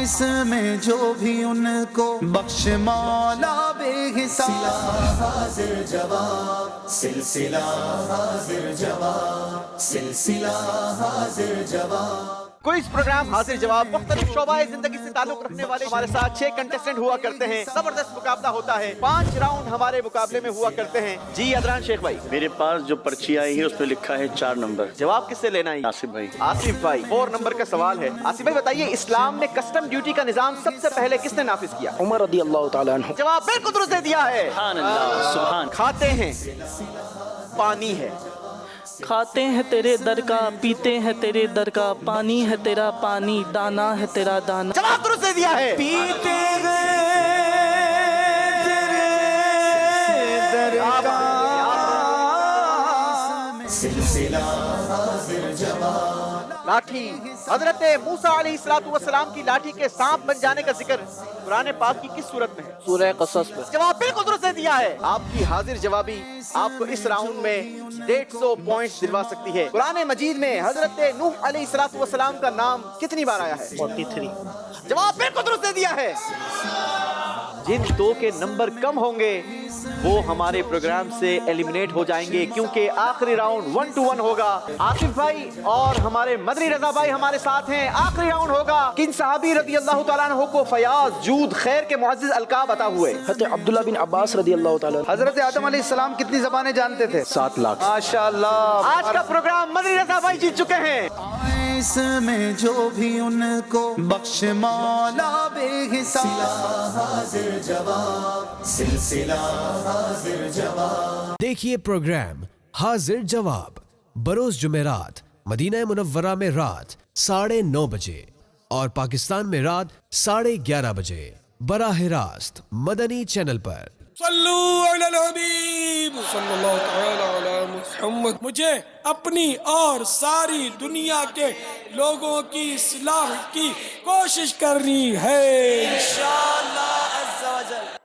اس میں جو بھی ان کو بخش مولا بے حساب حاضر جواب سلسلہ حاضر جواب سلسلہ حاضر جواب کوئز پروگرام حاضر جواب مختلف شعبہ زندگی سے تعلق رکھنے والے ہمارے ساتھ 6 کنٹیسٹنٹ ہوا کرتے ہیں. زبردست مقابلہ ہوتا ہے. 5 راؤنڈ ہمارے مقابلے میں ہوا کرتے ہیں. جی ادران شیخ بھائی, میرے پاس جو پرچی آئی ہے اس پہ لکھا ہے 4 نمبر. جواب کس سے لینا ہے؟ آصف بھائی. آصف بھائی 4 نمبر کا سوال ہے. آصف بھائی بتائیے, اسلام میں کسٹم ڈیوٹی کا نظام سب سے پہلے کس نے نافذ کیا؟ عمر رضی اللہ تعالیٰ عنہ. جواب بالکل درست دے دیا ہے. سبحان اللہ, سبحان. کھاتے ہیں, پانی ہے. کھاتے ہیں تیرے در کا, پیتے ہیں تیرے در کا, پانی ہے تیرا پانی, دانا ہے تیرا دانا. جواب درست دے دیا ہے. پیتے گئے تیرے در کا سلسلہ حاضر جواب. لاٹھی, حضرت موسیٰ علیہ السلام کی لاٹھی کے سانپ بن جانے کا ذکر قرآن پاک کی کس سورت میں ہے؟ سورہ قصص میں. جواب بالکل درست دے دیا ہے. آپ کی حاضر جوابی آپ کو اس راؤنڈ میں 150 پوائنٹس دلوا سکتی ہے. قرآن مجید میں حضرت نوح علیہ السلام کا نام کتنی بار آیا ہے؟ 43. جواب بالکل درست دے دیا ہے. جن 2 کے نمبر کم ہوں گے وہ ہمارے پروگرام سے ایلیمنیٹ ہو جائیں گے, کیونکہ آخری راؤنڈ 1 to 1 ہوگا. آصف بھائی اور ہمارے مدنی رضا بھائی ہمارے ساتھ ہیں. آخری راؤنڈ ہوگا. کن صحابی رضی اللہ تعالیٰ عنہ کو فیاض, جود, خیر کے معزز القاب عطا ہوئے؟ حضرت عبداللہ بن عباس رضی اللہ تعالیٰ عنہ. حضرت آدم علیہ السلام کتنی زبانیں جانتے تھے؟ 7 لاکھ. ماشاءاللہ. آج کا پروگرام مدنی رضا بھائی جیت چکے ہیں. اس میں جو بھی ان کو بخش مولا بے حساب حاضر جواب سلسلہ حاضر جواب. دیکھیے پروگرام حاضر جواب بروز جمعرات مدینہ منورہ میں رات 9:30 بجے اور پاکستان میں رات 11:30 بجے براہ راست مدنی چینل پر. صلو علی الحبیب صلی اللہ تعالی علی محمد. مجھے اپنی اور ساری دنیا کے لوگوں کی اصلاح کی کوشش کرنی ہے انشاءاللہ عز و جل.